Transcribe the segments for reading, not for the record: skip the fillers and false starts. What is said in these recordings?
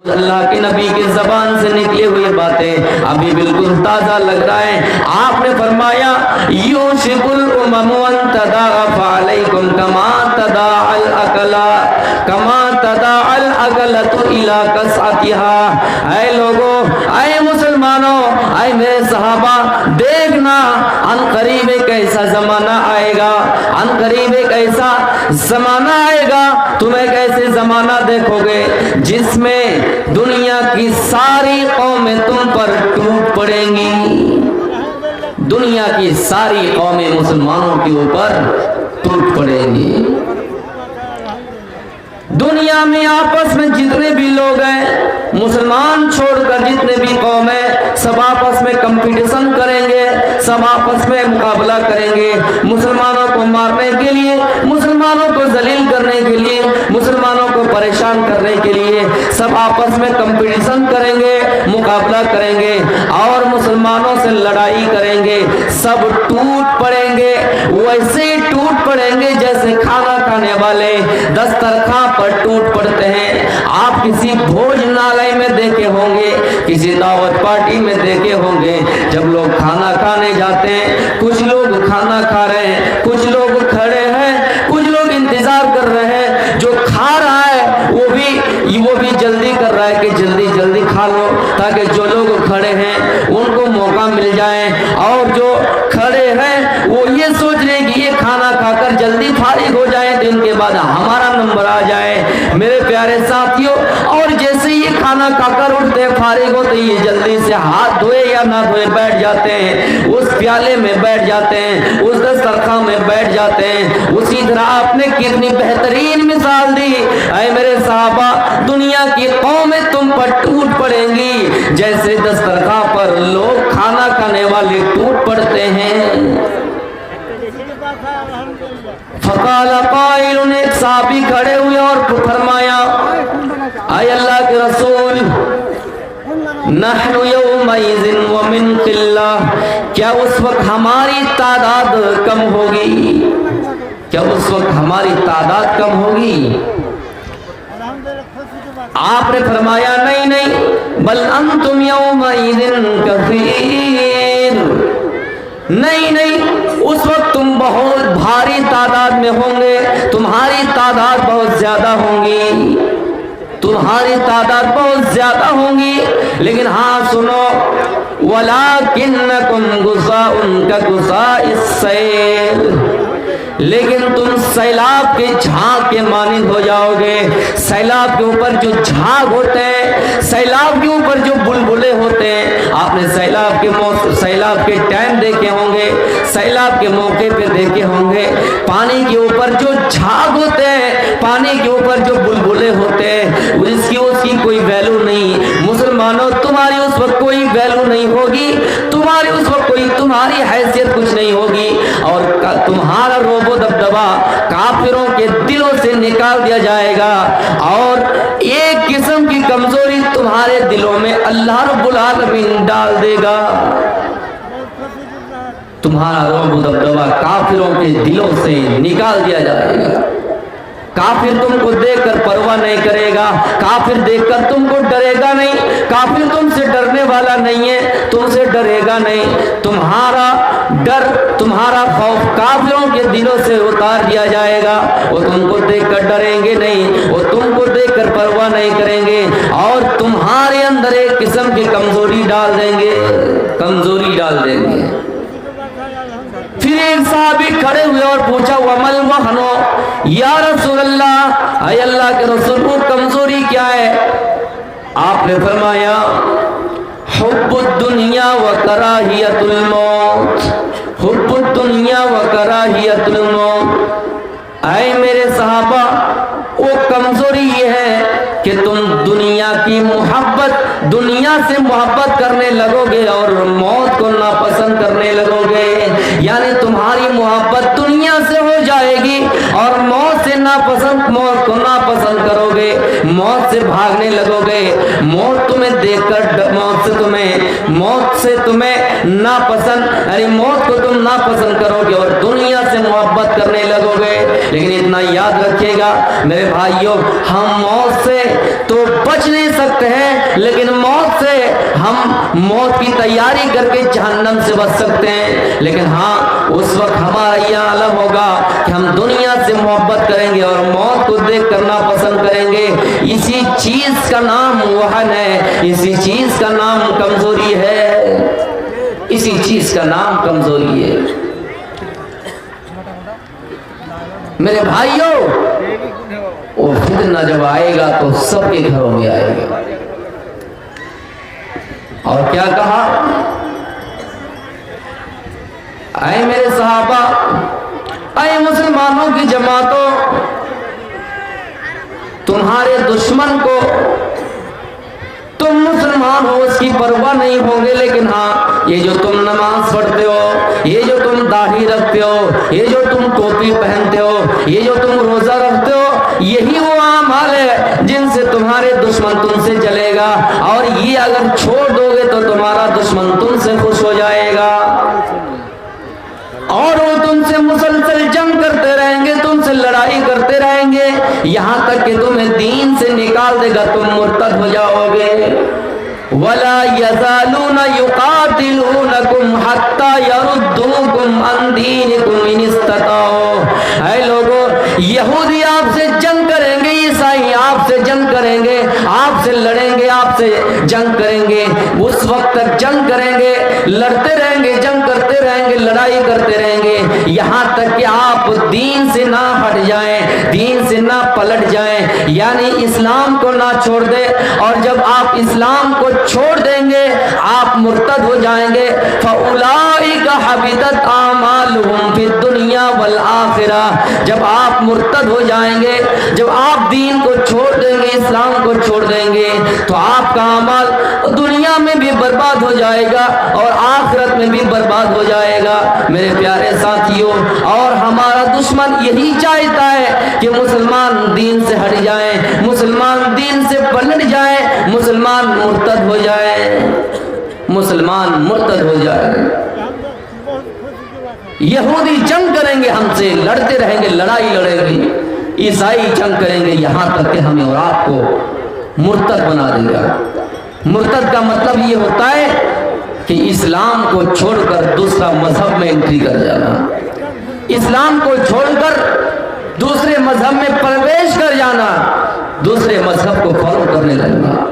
اللہ کے نبی کی زبان سے نکلی ہوئی باتیں ابھی بالکل تازہ لگ رہا ہے. آپ نے فرمایا یوشک الامم ان تداعف علیکم کما تداع الاکلا کما تداع الاکلۃ الی کسعتها. اے لوگوں، اے مسلمانوں، اے میرے صحابہ، دیکھنا ان قریب ایک ایسا زمانہ آئے گا، ان قریب ایک ایسا زمانہ آئے گا، تم ایک ایسے زمانہ دیکھو گے جس میں دنیا کی ساری قومیں تم پر ٹوٹ پڑیں گی. دنیا کی ساری قومیں مسلمانوں کے اوپر ٹوٹ پڑیں گی. دنیا میں آپس میں جتنے بھی لوگ ہیں، مسلمان چھوڑ کر جتنے بھی قوم ہیں، سب آپس میں کمپٹیشن کریں گے، سب آپس میں مقابلہ کریں گے. مسلمانوں کو مارنے کے لیے، مسلمانوں کو ذلیل کرنے کے لیے، مسلمانوں کو پریشان کرنے کے لیے سب آپس میں کمپٹیشن کریں گے، مقابلہ کریں گے اور مسلمانوں سے لڑائی کریں گے. سب ٹوٹ پڑیں گے، ویسے ہی ٹوٹ پڑیں گے جیسے کھانا کھانے والے دسترخوان پر ٹوٹ پڑتے ہیں. آپ کسی بھوجنالے میں دیکھے ہوں گے، کسی دعوت پارٹی میں دیکھے ہوں گے، جب لوگ کھانا کھانے جاتے ہیں، کچھ لوگ کھانا کھا رہے ہیں، کچھ لوگ کھڑے ہیں، کچھ لوگ انتظار کر رہے ہیں. جو کھا رہا ہے وہ بھی جلدی کر رہا ہے کہ جلدی جلدی کھا لو تاکہ جو لوگ کھڑے ہیں ان کو موقع مل جائے، اور جو کھڑے ہیں وہ یہ سوچ رہے کہ یہ کھانا کھا کر جلدی فارغ ہو جائے تو ان کے بعد ہمارا نمبر آ جائے. میرے پیارے ساتھیوں، اور جیسے یہ کھانا کھا کر اٹھتے فارغ ہوتے یہ جلدی سے ہاتھ دھوئے یا نہ دھوئے بیٹھ جاتے ہیں، اس پیالے میں بیٹھ جاتے ہیں، اس دسترخوان میں بیٹھ جاتے ہیں. اسی طرح آپ نے کتنی بہترین مثال دی. اے میرے صحابہ، دنیا کی قومیں تم پر ٹوٹ پڑیں گی جیسے دسترخوان پر لوگ کھانا کھانے والے ٹوٹ پڑتے ہیں. فقال قائل، ایک صحابی کھڑے ہوئے اور فرمایا اے اللہ کے رسول، نحن یومئذ ومن قلہ، کیا اس وقت ہماری تعداد کم ہوگی؟ کیا اس وقت ہماری تعداد کم ہوگی؟ آپ نے فرمایا نہیں نہیں، بل انتم یومئذ کثیر. نہیں نہیں، اس وقت تم بہت بھاری تعداد میں ہوں گے، تمہاری تعداد بہت زیادہ ہوں گی، تمہاری تعداد بہت زیادہ ہوں گی. لیکن ہاں سنو، وَلَكِنَّكُمْ غُثَاءٌ كَغُثَاءِ السَّيْلِ، لیکن تم سیلاب کے جھاگ کے مانند ہو جاؤ گے. سیلاب کے اوپر جو جھاگ ہوتے ہیں، سیلاب کے اوپر جو بلبلے ہوتے ہیں، آپ نے سیلاب کے ٹائم دیکھے ہوں گے، سیلاب کے موقع پہ دیکھے ہوں گے. پانی کے اوپر جو جھاگ ہوتے ہیں، پانی کے اوپر جو بلبلے ہوتے ہیں، اس کی کوئی ویلو نہیں. مسلمانوں، تمہاری اس وقت کوئی ویلو نہیں ہوگی، تمہاری اس وقت کوئی تمہاری حیثیت کچھ نہیں ہوگی، اور تمہارا روب و دبدبا کافروں کے دلوں سے نکال دیا جائے گا، اور ایک قسم کی کمزوری تمہارے دلوں میں اللہ رب العالمین ڈال دے گا. تمہارا روب و دبدبا کافروں کے دلوں سے نکال دیا جائے گا. کافر تم کو دیکھ کر پرواہ نہیں کرے گا، کافر دیکھ کر تم کو ڈرے گا نہیں، کافر تم سے ڈرنے والا نہیں ہے، تم سے ڈرے گا نہیں. تمہارا ڈر، تمہارا خوف کافروں کے دلوں سے اتار دیا جائے گا. وہ تم کو دیکھ کر ڈریں گے نہیں، وہ تم کو دیکھ کر پرواہ نہیں کریں گے، اور تمہارے اندر ایک قسم کی کمزوری ڈال دیں گے، کمزوری ڈال دیں گے. پھر ایک صحابی کھڑے ہوئے اور پوچھا وَمَلْ وَحْنُ، یا رسول اللہ، اے اللہ کے رسول، وہ کمزوری کیا ہے؟ آپ نے فرمایا حب الدنیا وکراہیت الموت، حب الدنیا وکراہیت الموت. اے میرے صحابہ، وہ کمزوری یہ ہے کہ تم دنیا کی محبت، دنیا سے محبت کرنے لگو گے اور موت کو ناپسند کرنے لگو گے. یعنی تمہاری محبت دنیا سے ہو جائے گی اور موت سے موت کو ناپسند کرو گے، موت سے بھاگنے لگو گے. موت تمہیں دیکھ کر موت سے تمہیں ناپسند، یعنی موت کو تم ناپسند کرو گے اور دنیا سے मोहब्बत करने लगोगे। लेकिन इतना याद रखिएगा मेरे भाइयों, हम मौत से तो बच नहीं सकते हैं, लेकिन मौत से हम मौत की तैयारी करके जहन्नम से बच सकते हैं। लेकिन हाँ, उस वक्त हमारा यह आलम होगा कि हम दुनिया से मोहब्बत करेंगे और मौत को देख करना पसंद करेंगे। इसी चीज का नाम वहन है, इसी चीज का नाम कमजोरी है, इसी चीज का नाम कमजोरी है। मेरे भाइयों, वो फितना जब आएगा तो सबके घरों में आएगा। और क्या कहा, आए मेरे सहाबा, आए मुसलमानों की जमातों, तुम्हारे दुश्मन को तुम मुसलमान हो उसकी परवाह नहीं होंगे, लेकिन हाँ, ये जो तुम नमाज पढ़ते हो, ये जो तुम दाढ़ी रखते हो, ये जो तुम टोपी पहनते हो, ये जो तुम रोजा रखते हो, यही वो आमाल है जिनसे तुम्हारे दुश्मन तुमसे जलेगा। और ये अगर छोड़ दोगे तो तुम्हारा दुश्मन तुमसे खुश हो जाएगा और वो तुमसे मुसलसल जंग करते रहेंगे, तुमसे लड़ाई करते रहेंगे, यहां तक कि तुम्हें दीन से निकाल देगा, तुम मुर्तद हो जाओगे। वला यज़ालूना युकातिलूनकुम हत्ता यरुद्दूकुम अन दीनिकुम इन इस्तताओ। ऐ लोगों, यहूदी आपसे जंग करेंगे, ईसाई आपसे जंग करेंगे, आपसे लड़ेंगे, आपसे जंग करेंगे, उस वक्त तक जंग करेंगे, लड़ते रहेंगे, जंग करते रहेंगे, लड़ाई करते रहेंगे, यहां तक कि आप दीन से ना हट जाएं, दीन से ना पलट जाएं, यानी इस्लाम को ना छोड़ दे। और जब आप इस्लाम को छोड़ देंगे, आप मुर्तद हो जाएंगे। फउलाइका हबितत आमालुहुम फिद दुनिया वल आखिरह। जब आप मुर्तद हो जाएंगे, जब आप दीन को छोड़ देंगे, इस्लाम को छोड़ देंगे, तो आपका अमल दुनिया में भी बर्बाद हो जाएगा और आखिरत में भी बर्बाद हो जाएगा। मेरे प्यारे साथियों, और हमारा दुश्मन यही चाहता है कि मुसलमान दीन से हट जाएं, मुसलमान दीन से पलट जाएं, मुसलमान मुर्तद हो जाए, मुसलमान मुर्तद हो जाए। यहूदी जंग करेंगे हमसे, लड़ते रहेंगे, लड़ाई लड़ेंगे, ईसाई जंग करेंगे, यहां तक कि हमें और आपको मुर्तद बना देगा। मुर्तद का मतलब ये होता है कि इस्लाम को छोड़कर दूसरा मजहब में एंट्री कर जाना, इस्लाम को छोड़कर दूसरे मजहब में प्रवेश कर जाना, दूसरे मजहब को फॉलो करने लगना।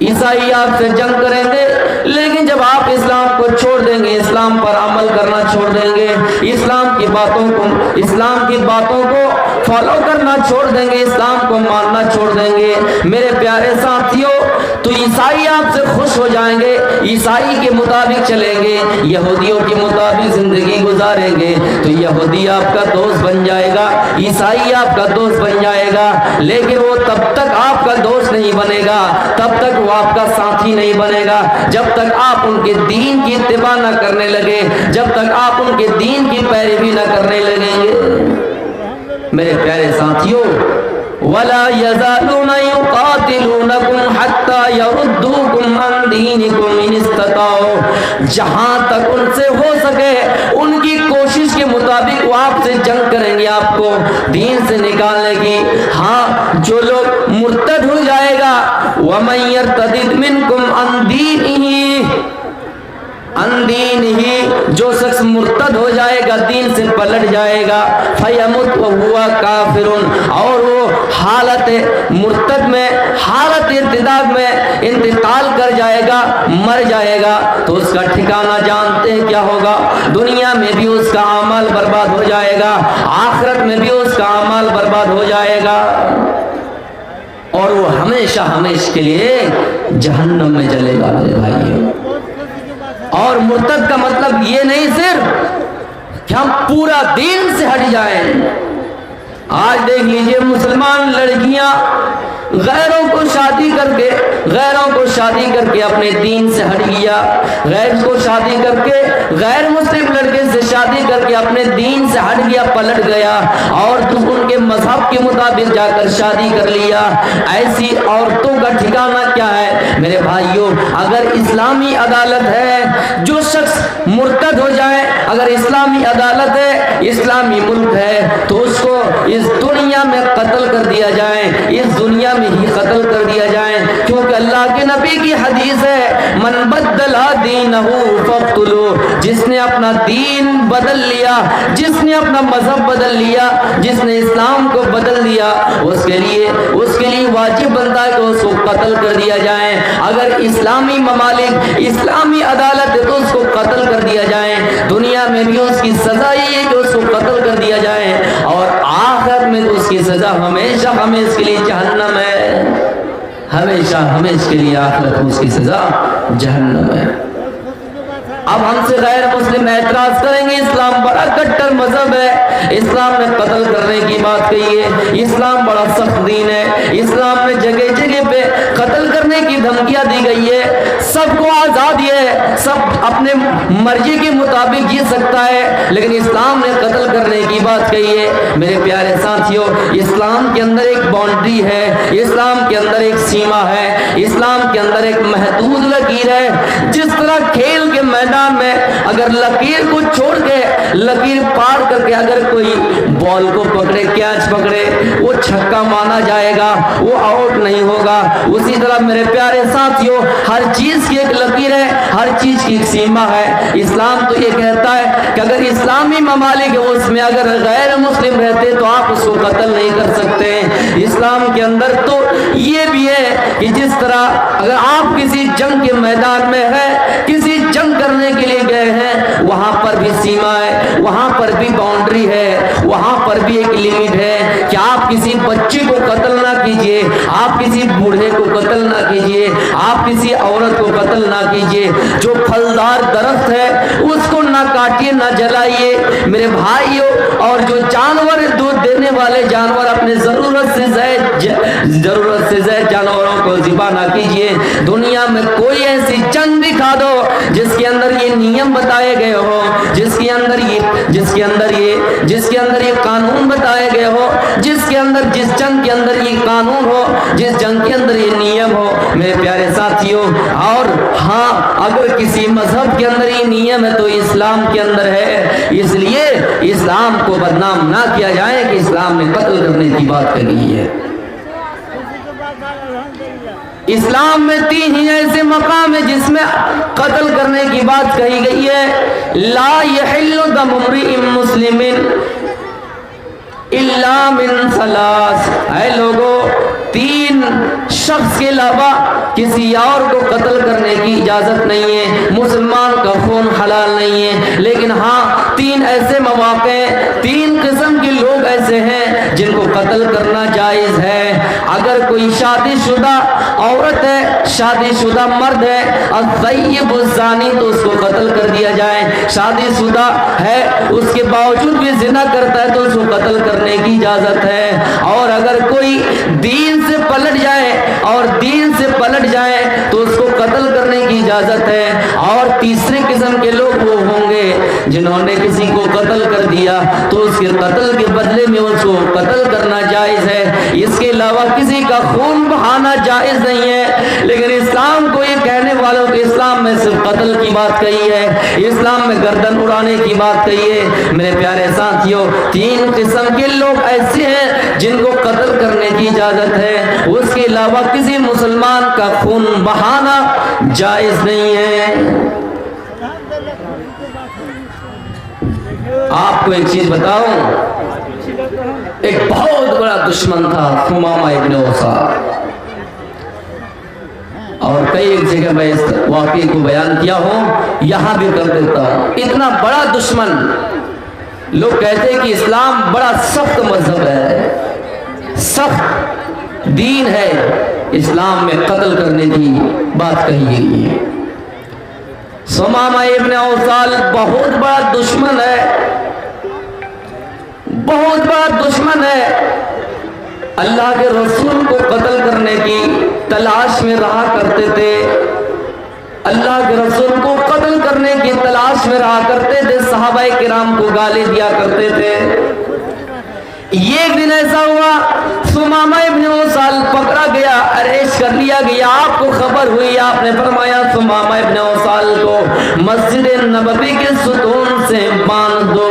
ईसाई आपसे जंग करेंगे, लेकिन जब आप इस्लाम को छोड़ देंगे, इस्लाम पर अमल करना छोड़ देंगे, इस्लाम की बातों को फॉलो करना छोड़ देंगे, इस्लाम को मानना छोड़ देंगे, मेरे प्यारे साथियों, तो ईसाई आपसे खुश हो जाएंगे, ईसाई के मुताबिक चलेंगे, यहूदियों के मुताबिक जिंदगी गुजारेंगे, तो यहूदी आपका दोस्त बन जाएगा, ईसाई आपका दोस्त बन जाएगा। लेकिन वो तब तक आपका दोस्त नहीं बनेगा, तब तक वो आपका साथी नहीं बनेगा, जब तक आप उनके दीन की इत्तिबा न करने लगे, जब तक आप उनके दीन की पैरवी न करने लगेंगे। मेरे प्यारे साथियों, वला यज़ालूना युकातिलूनकुम हत्ता यरुद्दूकुम अन दीनिकुम इन इस्तताओ। जहां तक उनसे हो सके उनकी कोशिश के मुताबिक वो आपसे जंग करेंगे, आपको दीन से निकालने की। हाँ, जो लोग मुर्तद हो जाएगा, वमन यर्तदिद मिनकुम अन दीनिही, जो शख्स मुर्तद हो जाएगा, दीन से पलट जाएगा, फयमुत वहुवा काफिरुन, और वो हालत मुर्तद में, हालत इर्तिदाद में इंतकाल कर जाएगा, मर जाएगा, तो उसका ठिकाना जानते हैं क्या होगा? दुनिया में भी उसका अमल बर्बाद हो जाएगा, आखिरत में भी उसका अमल बर्बाद हो जाएगा, और वो हमेशा हमेशा के लिए जहन्नम में जलेगा। मेरे भाइयों, और मुर्तद का मतलब ये नहीं सिर्फ कि हम पूरा दीन से हट जाएं। आज देख लीजिए, मुसलमान लड़कियां गैरों को शादी करके अपने दीन से हट गया, गैर को शादी करके, गैर मुस्लिम लड़के से शादी करके अपने दीन से हट गया, पलट गया, और उनके मजहब के मुताबिक जाकर शादी कर लिया। ऐसी औरतों का ठिकाना क्या है? मेरे भाइयों, अगर इस्लामी अदालत है, जो शख्स मुर्तद हो जाए, अगर इस्लामी अदालत है, इस्लामी मुल्क है, तो उसको इस दुनिया में कत्ल कर दिया जाए, इस दुनिया में ही कत्ल कर दिया जाए, क्योंकि अल्लाह के नबी की हदीस है, मन बद्दला दीनहु फक्तुलू, जिसने अपना दीन बदल लिया, जिसने अपना मजहब बदल लिया, जिसने इस्लाम को बदल दिया, उसके लिए वाजिब बनता है कि उसको कत्ल कर दिया जाए। अगर इस्लामी ममालिक, इस्लामी अदालत है तो उसको कत्ल कर दिया जाए, दुनिया में भी उसकी सजा ये है कि उसको कत्ल कर दिया जाए, और आखिरत में तो उसकी सजा हमेशा हमेशा के लिए जहन्नम है, हमेशा हमेशा के लिए आखिरत में उसकी सजा जहन्नम है। अब हमसे गैर मुस्लिम एतराज करेंगे, इस्लाम बड़ा कट्टर मजहब है, इस्लाम ने कत्ल करने की बात कही है, इस्लाम बड़ा सख्त दीन है, इस्लाम में जगह जगह पे कत्ल करने की धमकियां दी गई है, सबको आज़ादी है, सब अपने मर्जी के मुताबिक जी सकता है, लेकिन इस्लाम ने कत्ल करने की बात कही है। मेरे प्यारे साथियों, इस्लाम के अंदर एक बाउंड्री है, इस्लाम के अंदर एक सीमा है, इस्लाम के अंदर एक महदूद लकीर है। जिस तरह खेल के मैदान में अगर लकीर को छोड़ के, लकीर पार करके अगर कोई बॉल को पकड़े, कैच पकड़े, वो छक्का माना जाएगा, वो आउट नहीं होगा। उसी तरह मेरे प्यारे साथियों, हर चीज की एक लकीर है, हर चीज की एक सीमा है। इस्लाम तो ये कहता है कि अगर इस्लामी ममालिक है उसमें अगर गैर मुस्लिम रहते तो आप उसको कत्ल नहीं कर सकते। इस्लाम के अंदर तो ये भी है कि जिस तरह अगर आप किसी जंग के मैदान में है, किसी जंग करने के लिए गए हैं, वहां पर भी सीमा है, वहां पर भी बाउंड्री है, वहां पर भी एक लिमिट है कि आप किसी बच्चे को कत्ल ना कीजिए, आप किसी बूढ़े को कत्ल ना कीजिए, आप किसी औरत को कत्ल ना कीजिए, जो फलदार दरख्त है उसको ना काटिए, ना जलाइए मेरे भाइयों, और जो जानवर दूध देने वाले जानवर, अपने जरूरत से ज्यादा जानवरों को ज़िबा ना कीजिए। दुनिया में कोई ऐसी जंग दिखा दो जिसके अंदर ये नियम बताए गए हो, जिसके अंदर ये कानून बताए गए हो, जिसके अंदर जिस जंग के अंदर ये कानून हो, जिस जंग के अंदर ये नियम हो मेरे प्यारे साथियों। और हाँ, अगर किसी मजहब के अंदर ये नियम है तो इस्लाम के अंदर है, इसलिए इस्लाम को बदनाम ना किया जाए कि इस्लाम ने कत्ल करने की बात कही है। इस्लाम में 3 ही ऐसे मकाम है जिसमें कत्ल करने की बात कही गई है। ला यहिल्लु दमु इम्रिइन मुस्लिमिन इल्ला मिन सलास। ऐ लोगों, 3 शख्स के अलावा किसी और को कत्ल करने की इजाजत नहीं है, मुसलमान का खून हलाल नहीं है। लेकिन हाँ, 3 ऐसे मौके, 3 किस्म के लोग ऐसे हैं जिनको कत्ल करना जायज है। अगर कोई शादीशुदा औरत है, शादीशुदा मर्द है, अज़्ज़य्यिबु ज़ानी, तो उसको कत्ल कर दिया जाए। शादीशुदा है, उसके बावजूद भी ज़िना करता है तो उसको कत्ल करने की इजाजत है। और अगर कोई दीन से पलट जाए तो उसको कत्ल करने की इजाजत है। और तीसरे किस्म के लोग वो होंगे जिन्होंने किसी को कत्ल कर दिया तो उसके कत्ल के बदले में उसको कत्ल करना जायज है। इसके अलावा किसी का खून बहाना जायज नहीं है। लेकिन इस्लाम को ये कहने वालों के इस्लाम में सिर्फ कत्ल की बात कही है, इस्लाम में गर्दन उड़ाने की बात कही है। मेरे प्यारे साथियों, 3 किस्म के लोग ऐसे हैं जिनको कत्ल करने की इजाजत है, उसके अलावा किसी मुसलमान का खून बहाना जायज नहीं है। आपको एक चीज बताऊं, एक बहुत बड़ा दुश्मन था सुमामा इब्न उसाल, और कई एक जगह मैं इस वाक़े को बयान किया हूं, यहां भी कर देता हूं। इतना बड़ा दुश्मन, लोग कहते हैं कि इस्लाम बड़ा सख्त मजहब है, सख्त दीन है, इस्लाम में कत्ल करने की बात कही गई है। सुमामा इब्न उसाल बहुत बड़ा दुश्मन है, बहुत बड़ा दुश्मन है। अल्लाह के रसूल को कत्ल करने की तलाश में रहा करते थे, अल्लाह के रसूल को कत्ल करने की तलाश में रहा करते थे, सहाबाए किराम को गाली दिया करते थे। एक दिन ऐसा हुआ, सुमामा इब्न उसाल पकड़ा गया, अरेस्ट कर लिया गया। आपको खबर हुई, आपने फरमाया सुमामा इब्न उसाल को मस्जिद नबवी के सुतून से बांध दो।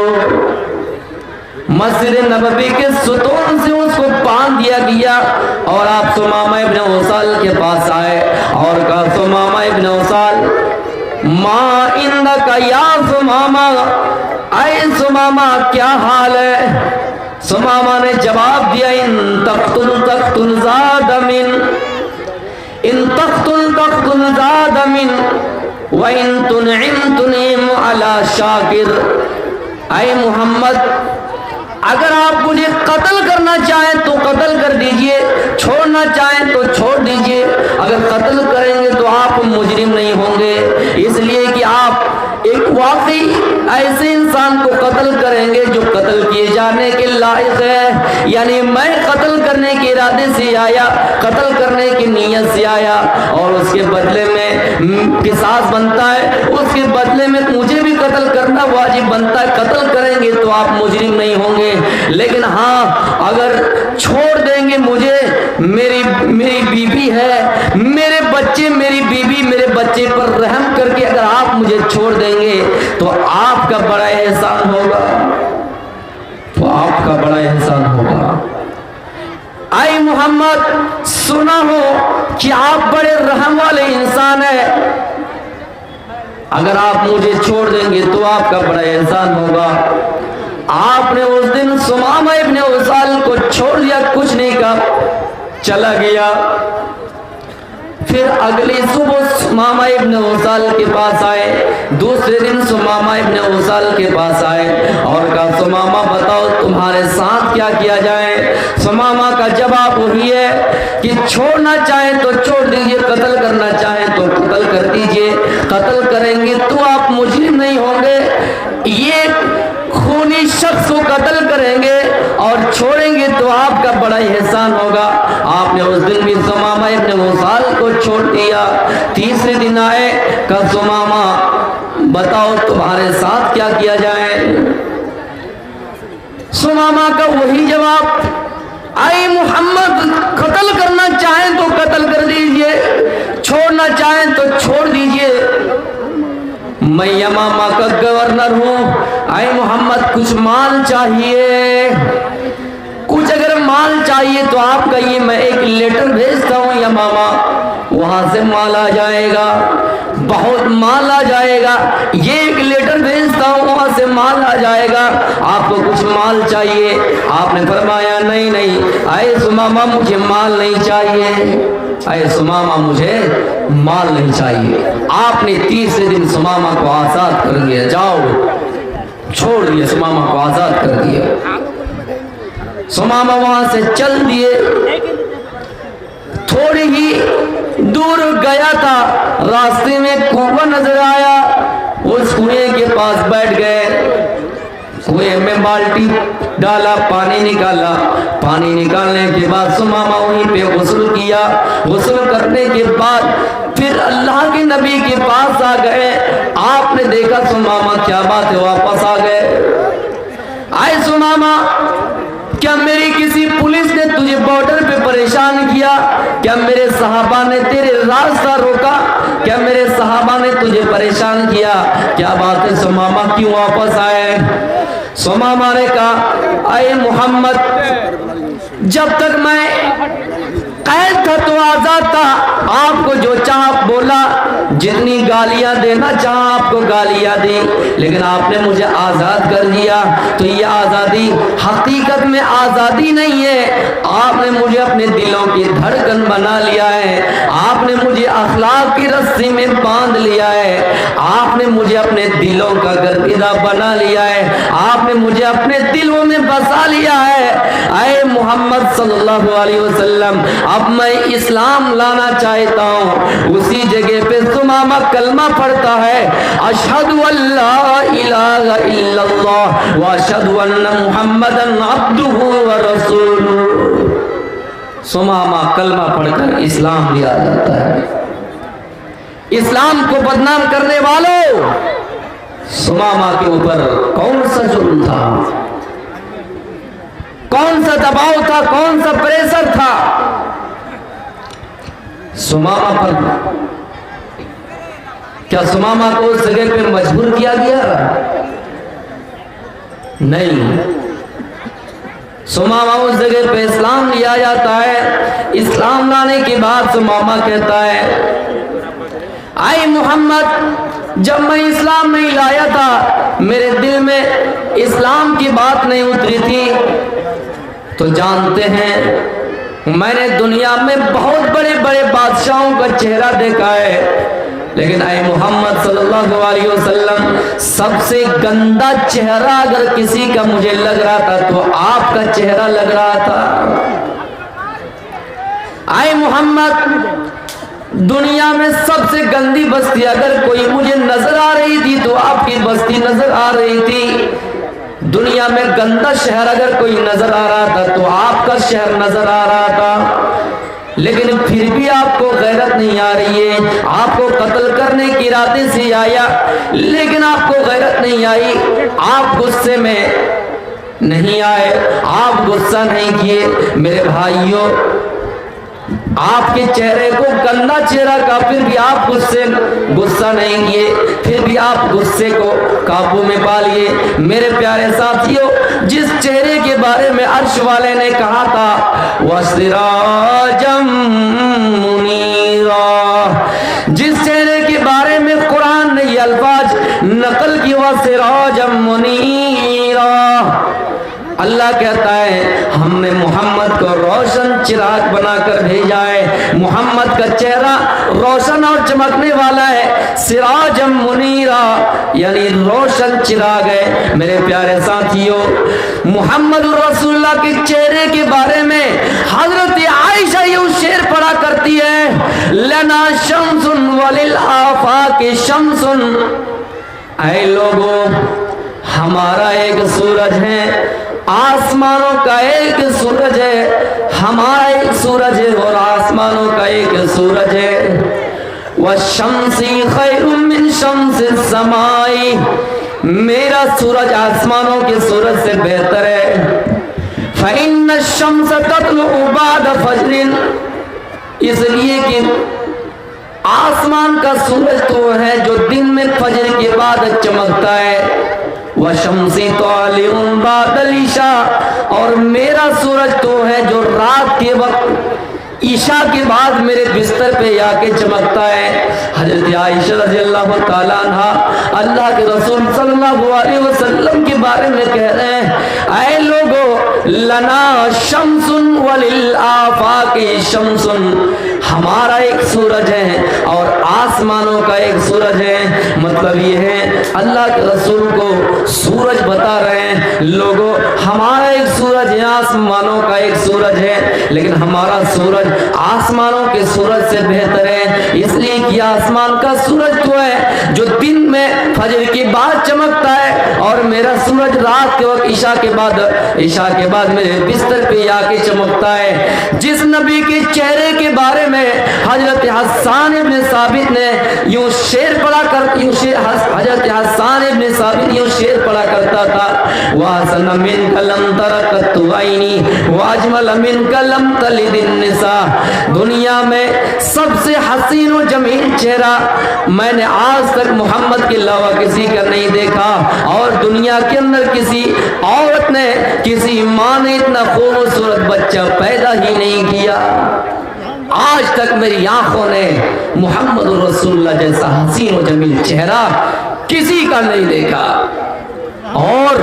मस्जिद नबवी के सुतून से उसको बांध दिया गया और आप सुमामा इब्न उसाल के पास आए और कहा सुमामा इब्न उसाल मा इंदका या सुमामा, आए सुमामा क्या हाल है? सुमामा ने जवाब दिया इन तख्तुल ज़ादमिन, इन तख्तुल ज़ादमिन व इन तुनइम अला शाकिर। आए मोहम्मद, अगर आप मुझे कत्ल करना चाहें तो कत्ल कर दीजिए, छोड़ना चाहें तो छोड़ दीजिए। अगर कत्ल करेंगे तो आप मुजरिम नहीं होंगे, इसलिए कि आप एक वाकई ऐसे इंसान को कत्ल करेंगे जो कत्ल किए जाने के लायक है। यानी मैं कत्ल करने के इरादे से आया, कत्ल करने की नीयत से आया और उसके बदले में किसास बनता है, उसके बदले में मुझे भी कत्ल करना वाजिब बनता है। कत्ल करेंगे तो आप मुजरिम नहीं होंगे, लेकिन हाँ अगर छोड़ देंगे मुझे, मेरी बीवी है, मेरे बच्चे, मेरी बीवी, मेरे बच्चे पर रहम करके अगर आप मुझे छोड़ देंगे तो आपका बड़ा एहसान होगा, तो आपका बड़ा एहसान होगा। आई मोहम्मद, सुना हो कि आप बड़े रहम वाले इंसान हैं, अगर आप मुझे छोड़ देंगे तो आपका बड़ा एहसान होगा। आपने उस दिन सुमामा इब्न उसाल को छोड़ दिया, कुछ नहीं कहा, चला गया। फिर अगली सुबह सुमामा इब्न उसाल के पास आए, दूसरे दिन सुमामा इब्न उसाल के पास आए और कहा सुमामा बताओ तुम्हारे साथ क्या किया जाए? सुमामा का जवाब वही है कि छोड़ना चाहें तो छोड़ दीजिए, कत्ल करना चाहें तो कत्ल कर दीजिए। कत्ल करेंगे तो आप मुजरिम नहीं होंगे, ये खूनी शख्स को कत्ल करेंगे और छोड़ेंगे तो आपका बड़ा एहसान होगा। आपने उस दिन भी सुमामा इब्न उसाल को छोड़ दिया। तीसरे दिन आए, कहा सुमामा बताओ तुम्हारे साथ क्या किया जाए? सुमामा का वही जवाब, आई मोहम्मद, कत्ल करना चाहें तो कत्ल कर दीजिए, छोड़ना चाहें तो छोड़ दीजिए। मैं यमामा का गवर्नर हूँ, आए मोहम्मद कुछ माल चाहिए, कुछ अगर माल चाहिए तो आपका ये मैं एक लेटर भेजता हूँ यमामा, वहां से माल आ जाएगा, बहुत माल आ जाएगा। ये एक लेटर भेजता हूँ, वहां से माल आ जाएगा, आपको कुछ माल चाहिए? आपने फरमाया नहीं नहीं, आए सुमामा मुझे माल नहीं चाहिए, आए सुमामा मुझे माल नहीं चाहिए। आपने तीसरे दिन सुमामा को आजाद कर दिया, जाओ, छोड़ दिया, सुमामा को आजाद कर दिया। सुमामा वहां से चल दिए, थोड़ी ही दूर गया था, रास्ते में कुआं नजर आया, उस कुएं के पास बैठ गए, कुएं में बाल्टी डाला, पानी निकाला, पानी निकालने के बाद सुमामा वहीं पे गुस्ल किया। गुस्ल करने के बाद फिर अल्लाह के नबी के पास आ गए। आपने देखा सुमामा क्या बात है, वापस आ गए। आए सुमामा, क्या मेरी किसी पुलिस ने तुझे बॉर्डर पे परेशान किया? क्या मेरे सहाबा ने तेरे रास्ता रोका? क्या मेरे सहाबा ने तुझे परेशान किया? क्या बात है सुमामा, क्यों वापस आए? सुमामा ने कहा, आए मोहम्मद, जब तक मैं कैद था तो आजाद था, आपको जो चाह बोला, जितनी गालियां देना चाहा आपको गालियां दी, लेकिन आपने मुझे आजाद कर दिया। तो ये आजादी हकीकत में आजादी नहीं है, आपने मुझे अपने दिलों की धड़कन बना लिया है, आपने मुझे अखलाक की रस्सी में बांध लिया है, आपने मुझे अपने दिलों का गर्दिदा बना लिया है, आपने मुझे अपने दिलों में बसा लिया है। आए मोहम्मद सल्लल्लाहु अलैहि वसल्लम, अब मैं इस्लाम लाना चाहता हूँ। उसी जगह पे सुमामा कलमा पढ़ता है, अशहदु अल्ला इलाहा इल्लल्लाह व अशहदु अन्ना मुहम्मदन अब्दुहु व रसूलुहु। सुमामा कलमा पढ़कर इस्लाम लिया जाता है। इस्लाम को बदनाम करने वालों, सुमामा के ऊपर कौन सा जुर्म था? कौन सा दबाव था, कौन सा प्रेशर था सुमामा पर? क्या सुमामा को उस जगह पे मजबूर किया गया? नहीं, सुमामा उस जगह पे इस्लाम लिया जाता है। इस्लाम लाने के बाद सुमामा कहता है, आई मोहम्मद, जब मैं इस्लाम नहीं लाया था मेरे दिल में इस्लाम की बात नहीं उतरी थी। तो जानते हैं मैंने दुनिया में बहुत बड़े बड़े बादशाहों का चेहरा देखा है, लेकिन ऐ मोहम्मद सल्लल्लाहु अलैहि वसल्लम, सबसे गंदा चेहरा अगर किसी का मुझे लग रहा था तो आपका चेहरा लग रहा था। ऐ मोहम्मद, दुनिया में सबसे गंदी बस्ती अगर कोई मुझे नजर आ रही थी तो आपकी बस्ती नजर आ रही थी। दुनिया में गंदा शहर अगर कोई नजर आ रहा था तो आपका शहर नजर आ रहा था। लेकिन फिर भी आपको गैरत नहीं आ रही है। आपको कत्ल करने के इरादे से आया, लेकिन आपको गैरत नहीं आई। आप गुस्से में नहीं आए, आप गुस्सा नहीं किए। मेरे भाइयों, आपके चेहरे को गंदा चेहरा का, फिर भी आप गुस्सा नहीं किए, फिर भी आप गुस्से को काबू में पा लिए। मेरे प्यारे साथियों, जिस चेहरे के बारे में अर्श वाले ने कहा था वसिराजम मुनीरा, जिस चेहरे के बारे में कुरान ने ये अल्फाज नकल की, वसिराजम मुनीरा, अल्लाह कहता है हमने मोहम्मद को रोशन चिराग बनाकर भेजा है। मोहम्मद का चेहरा रोशन और चमकने वाला है। सिराजम मुनीरा यानी रोशन चिराग है। मेरे प्यारे साथियों, मोहम्मद रसूलुल्लाह के चेहरे के बारे में हजरत आयशा ये शेर पढ़ा करती है, लना शम्सुन वलिल आफाक़ि शम्सुन, ऐ लोगों, हमारा एक सूरज है, आसमानों का एक सूरज है, हमारा एक सूरज है और आसमानों का एक सूरज है। वशम्सी खैरुम मिन शम्सिस समाई, मेरा सूरज आसमानों के सूरज से बेहतर है। फइन्न शम्स तत्लु बाद फज्रिन, इसलिए कि आसमान का सूरज तो है जो दिन में फजर के बाद चमकता है। वशम्सी तालिउन बादल ईशा, और मेरा सूरज तो है जो रात के वक्त ईशा के बाद मेरे बिस्तर पे आके चमकता है। हजरत आयशा रज़ियल्लाहु ताला अन्हा अल्लाह के रसूल सल्लल्लाहु अलैहि वसल्लम के बारे में कह रहे हैं, ऐ लोगो, लना शम्सुन वलिल आफाक़ि शम्सुन, हमारा एक सूरज है और आसमानों का एक सूरज है। मतलब ये है अल्लाह के रसूल को सूरज बता रहे हैं, लोगों, हमारा एक सूरज है, आसमानों का एक सूरज है, लेकिन हमारा सूरज आसमानों के सूरज से बेहतर है। इसलिए कि आसमान का सूरज तो है जो दिन में फजर के बाद चमकता है, और मेरा सूरज रात के वक्त ईशा के बाद मेरे बिस्तर पे आके चमकता है। जिस नबी के चेहरे के बारे में हजरत हसन इब्न साबित ने यूं शेर पढ़ा कर, हजरत हसन इब्न साबित यूं शेर पढ़ा करता था, वासन मिन कलम तरकत वाइनी वाजमल मिन कलम तलिदिन निसा, दुनिया में सबसे हसीन और जमील चेहरा मैंने आज तक मोहम्मद के अलावा किसी का नहीं देखा, और दुनिया के अंदर किसी औरत ने, किसी माँ ने इतना खूबसूरत बच्चा पैदा ही नहीं किया। आज तक मेरी आंखों ने मोहम्मद रसूलुल्लाह जैसा हसीन और जमील चेहरा किसी का नहीं देखा, और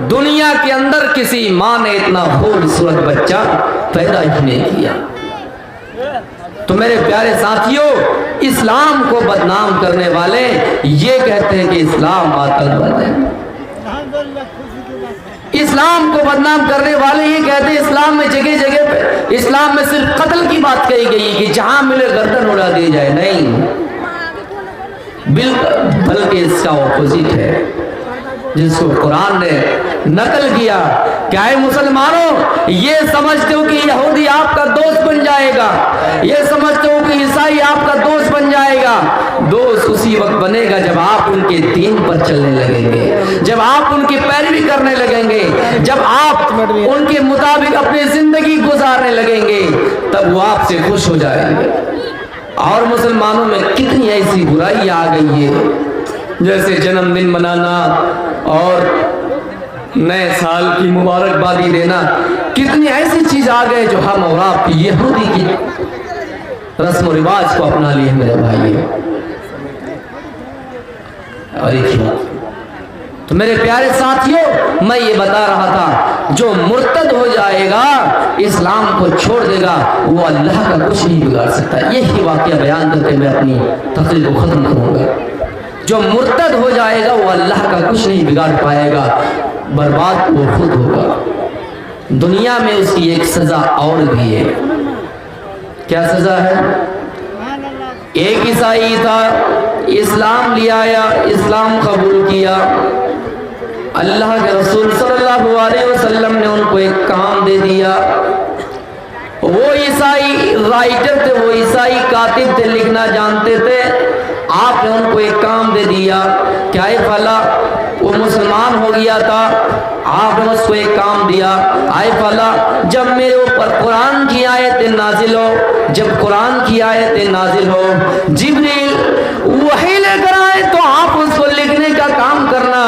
दुनिया के अंदर किसी माँ ने इतना खूबसूरत बच्चा पैदा ही नहीं किया। तो मेरे प्यारे साथियों, इस्लाम को बदनाम करने वाले ये कहते हैं कि इस्लाम आतंकवाद है। इस्लाम को बदनाम करने वाले ये कहते हैं इस्लाम में जगह जगह पे, इस्लाम में सिर्फ कत्ल की बात कही गई कि जहां मिले गर्दन उड़ा दी जाए। नहीं, बिल्कुल, बल्कि इसका ऑपोजिट है, जिसको कुरान ने नकल किया। क्या है मुसलमानों, ये समझते हो कि यहूदी आपका दोस्त बन जाएगा, ये समझते हो कि ईसाई आपका दोस्त बन जाएगा। दोस्त उसी वक्त बनेगा जब आप उनके दीन पर चलने लगेंगे, जब आप उनकी पैरवी کرنے لگیں گے, جب آپ ان کے مطابق اپنی زندگی گزارنے لگیں گے تب وہ آپ سے خوش ہو جائیں گے. اور مسلمانوں میں کتنی ایسی برائی آ گئی ہے, جیسے جنم دن منانا اور نئے سال کی مبارکبادی دینا, کتنی ایسی چیز آ گئے جو ہم اور آپ کی یہودی کی رسم و رواج کو اپنا لیے میرے بھائی. اور ایک بات تو میرے پیارے ساتھیوں, میں یہ بتا رہا تھا جو مرتد ہو جائے گا, اسلام کو چھوڑ دے گا, وہ اللہ کا کچھ نہیں بگاڑ سکتا. یہی واقعہ بیان کر کے میں اپنی تقریر کو ختم کروں گا. جو مرتد ہو جائے گا وہ اللہ کا کچھ نہیں بگاڑ پائے گا, برباد وہ خود ہوگا. دنیا میں اس کی ایک سزا اور بھی ہے. کیا سزا ہے؟ ایک عیسائی تھا, اسلام لے آیا, اسلام قبول کیا. اللہ کے رسول صلی اللہ علیہ وسلم نے ان کو ایک کام دے دیا. وہ عیسائی رائٹر تھے, وہ عیسائی کاتب تھے, لکھنا جانتے تھے. آپ نے ان کو ایک کام دے دیا. کیا ہے فلا, وہ مسلمان ہو گیا تھا, آپ نے اس کو ایک کام دیا. آئے فلا, جب میرے اوپر قرآن کی آیتیں نازل ہو, جب قرآن کی آیتیں نازل ہو, جبریل وحی لے کر آئے تو آپ اس کو لکھنے کا کام کرنا.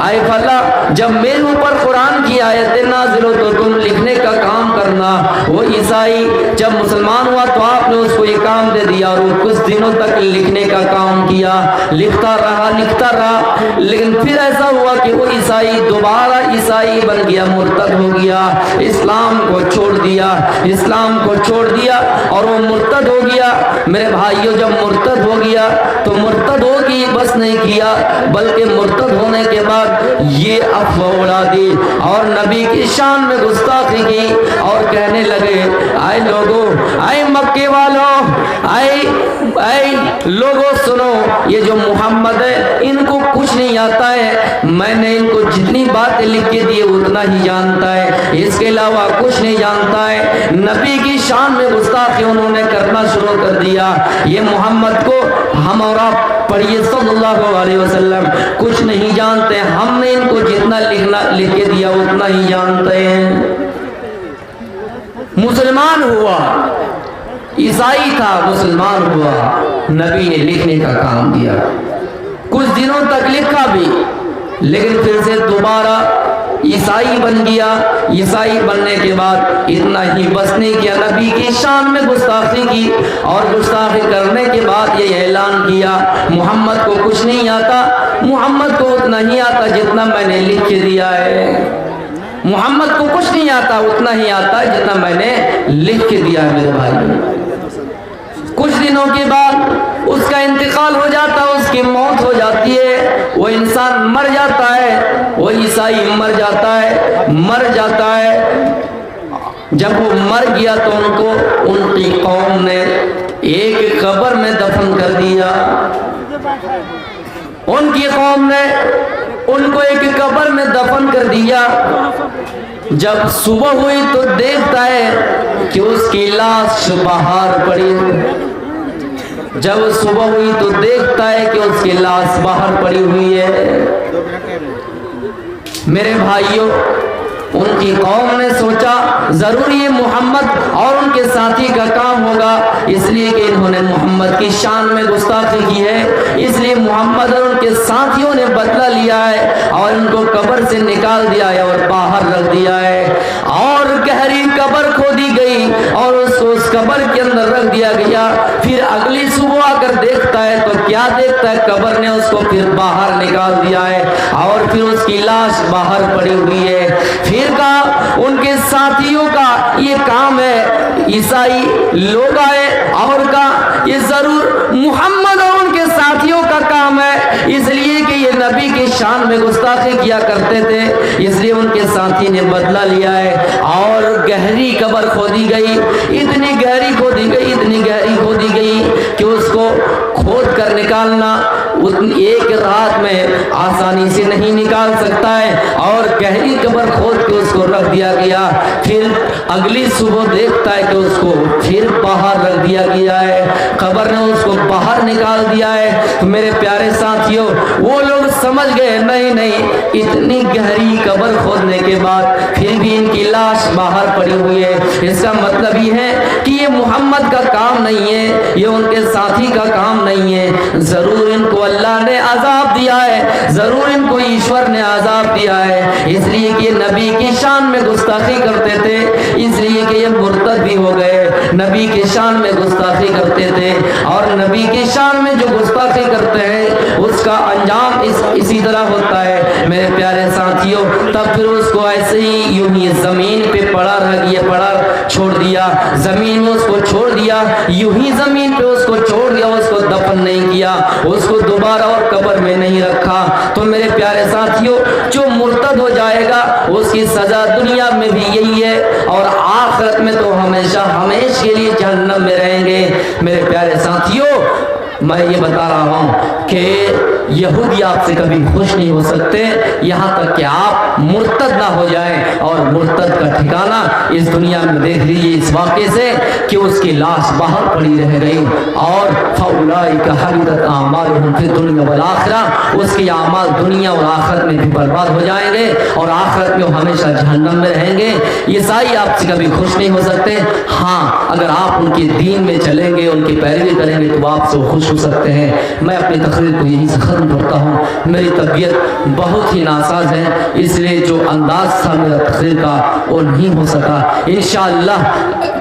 آئے فلا, جب میرے اوپر قرآن کی آیتیں نازل ہو تو تم لکھنے کا کام کرنا. وہ عیسائی جب مسلمان ہوا تو آپ نے اس کو یہ کام دے دیا اور وہ کچھ دنوں تک لکھنے کا کام کیا, لکھتا رہا. لیکن پھر ایسا ہوا کہ وہ عیسائی دوبارہ عیسائی بن گیا, مرتد ہو گیا, اسلام کو چھوڑ دیا اور وہ مرتد ہو گیا. میرے بھائیوں, جب مرتد ہو گیا تو مرتد ہو گئی بس نہیں کیا, بلکہ مرتد ہونے کے بعد یہ افواہ اڑا دی اور نبی کی شان میں گستاخی کی اور کہنے لگے, آئے لوگوں, آئے مکے والوں, آئے لوگوں سنو, یہ جو محمد ہے ان کو کچھ نہیں آتا ہے. میں نے ان کو جتنی باتیں لکھ کے دی اتنا ہی جانتا ہے, اس کے علاوہ کچھ نہیں جانتا ہے. نبی کی شان میں گستاخی انہوں نے کرنا شروع کر دیا. یہ محمد کو ہم اور آپ پڑھیے صلی اللہ علیہ وسلم کچھ نہیں جانتے, ہم نے ان کو جتنا لکھ کے دیا اتنا ہی جانتے ہیں. مسلمان ہوا, عیسائی تھا, مسلمان ہوا, نبی نے لکھنے کا کام دیا. کچھ دنوں تک لکھا بھی, لیکن پھر سے دوبارہ عیسائی بن گیا. عیسائی بننے کے بعد اتنا ہی بس نہیں کیا, نبی کی شان میں گستاخی کی اور گستاخی کرنے کے بعد یہ اعلان کیا, محمد کو کچھ نہیں آتا, محمد کو اتنا ہی آتا جتنا میں نے لکھ کے دیا ہے. محمد کو کچھ نہیں آتا, اتنا ہی آتا ہے جتنا میں نے لکھ کے دیا ہے. میرے بھائی, کچھ دنوں کے بعد اس کا انتقال ہو جاتا, اس کی موت ہو جاتی ہے, وہ انسان مر جاتا ہے, وہ عیسائی مر جاتا ہے. جب وہ مر گیا تو ان کو ان کی قوم نے ایک قبر میں دفن کر دیا. ان کی قوم نے ان کو ایک قبر میں دفن کر دیا. جب صبح ہوئی تو دیکھتا ہے کہ اس کی لاش باہر پڑی. جب صبح ہوئی تو دیکھتا ہے کہ اس کی لاش باہر پڑی ہوئی ہے. میرے بھائیوں, ان کی قوم نے سوچا ضرور یہ محمد اور ان کے ساتھی کا کام ہوگا, اس لیے کہ انہوں نے محمد کی شان میں گستاخی کی ہے, اس لیے محمد اور ان کے ساتھیوں نے بدلہ لیا ہے اور ان کو قبر سے نکال دیا ہے اور باہر رکھ دیا ہے. اور گہری قبر کھودی گئی اور اس کو اس قبر کے اندر رکھ دیا گیا. پھر اگلی صبح آ کر دیکھتا ہے تو کیا دیکھتا ہے, قبر نے اس کو پھر باہر نکال دیا ہے اور پھر اس کی لاش باہر پڑی ہوئی ہے. پھر کا ان کے ساتھیوں کا یہ کام ہے, عیسائی لوگ آئے اور کہا یہ ضرور محمد اور ان کے ساتھیوں کا کام ہے, اس لیے کہ یہ نبی کی شان میں گستاخی کیا کرتے تھے, اس لیے ان کے ساتھی نے بدلہ لیا ہے. اور گہری قبر کھودی گئی, اتنی گہری کھودی گئی کہ اس کو کھود کر نکالنا ایک رات میں آسانی سے نہیں نکال سکتا ہے، اور گہری قبر کھود کے اس کو رکھ دیا گیا، پھر اگلی صبح دیکھتا ہے کہ اس کو پھر باہر رکھ دیا گیا ہے، قبر نے اس کو باہر نکال دیا ہے۔ تو میرے پیارے ساتھیوں، وہ لوگ سمجھ گئے نہیں اتنی گہری قبر کھودنے کے بعد پھر بھی ان کی لاش باہر پڑی ہوئی ہے، اس کا مطلب یہ ہے کہ یہ محمد کا کام نہیں ہے، یہ ان کے ساتھی کا کام نہیں ہے، ضرور ان کو اللہ نے عذاب دیا ہے، ضرور ان کو ایشور نے عذاب دیا ہے، اس لیے کہ یہ نبی کی شان میں گستاخی کرتے تھے، اس لیے کہ یہ مرتد بھی ہو گئے، نبی کی شان میں گستاخی کرتے تھے، اور نبی کی شان میں جو گستاخی کرتے ہیں اس کا انجام اسی طرح ہوتا ہے میرے پیارے ساتھیوں۔ تب پھر اس کو ایسے ہی یوں ہی زمین پہ پڑا رہ گیا، پڑا چھوڑ دیا، زمین میں اس کو چھوڑ دیا، یوں ہی زمین پہ اس کو چھوڑ دیا، اس کو دفن نہیں کیا، اس کو دوبارہ اور قبر میں نہیں رکھا۔ تو میرے پیارے ساتھیوں، جو مرتد ہو جائے گا اس کی سزا دنیا میں بھی یہی ہے، اور آخرت میں تو ہمیشہ کے لیے جہنم میں رہیں گے۔ میرے پیارے ساتھیوں، میں یہ بتا رہا ہوں کہ یہودی آپ سے کبھی خوش نہیں ہو سکتے یہاں تک کہ آپ مرتد نہ ہو جائیں، اور مرتد کا ٹھکانہ اس دنیا میں دیکھ لیجیے اس واقعے سے کہ اس کی لاش باہر پڑی رہ گئی، اور فَأُولَٰئِكَ حَبِطَتْ أَعْمَالُهُمْ فِي الدُّنْيَا وَالْآخِرَةِ، اس کے اعمال دنیا اور آخرت میں بھی برباد ہو جائیں گے، اور آخرت میں وہ ہمیشہ جہنم میں رہیں گے۔ عیسائی آپ سے کبھی خوش نہیں ہو سکتے، ہاں اگر آپ ان کے دین میں چلیں گے، ان کی پیروی کریں گے تو آپ سے خوش ہو سکتے ہیں۔ میں اپنی تقریر کو یہیں سے ختم کرتا ہوں، میری طبیعت بہت ہی ناساز ہے، اس لیے جو انداز تھا میرا تقریر کا وہ نہیں ہو سکا۔ انشاءاللہ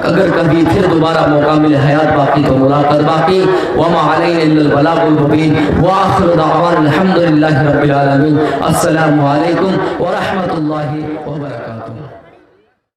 اگر کبھی پھر دوبارہ موقع ملے حیات باقی تو ملاقات باقی۔ وما علینا الا البلاغ المبین، وآخر دعوانا الحمد للہ رب العالمین۔ السلام علیکم ورحمۃ اللہ وبرکاتہ۔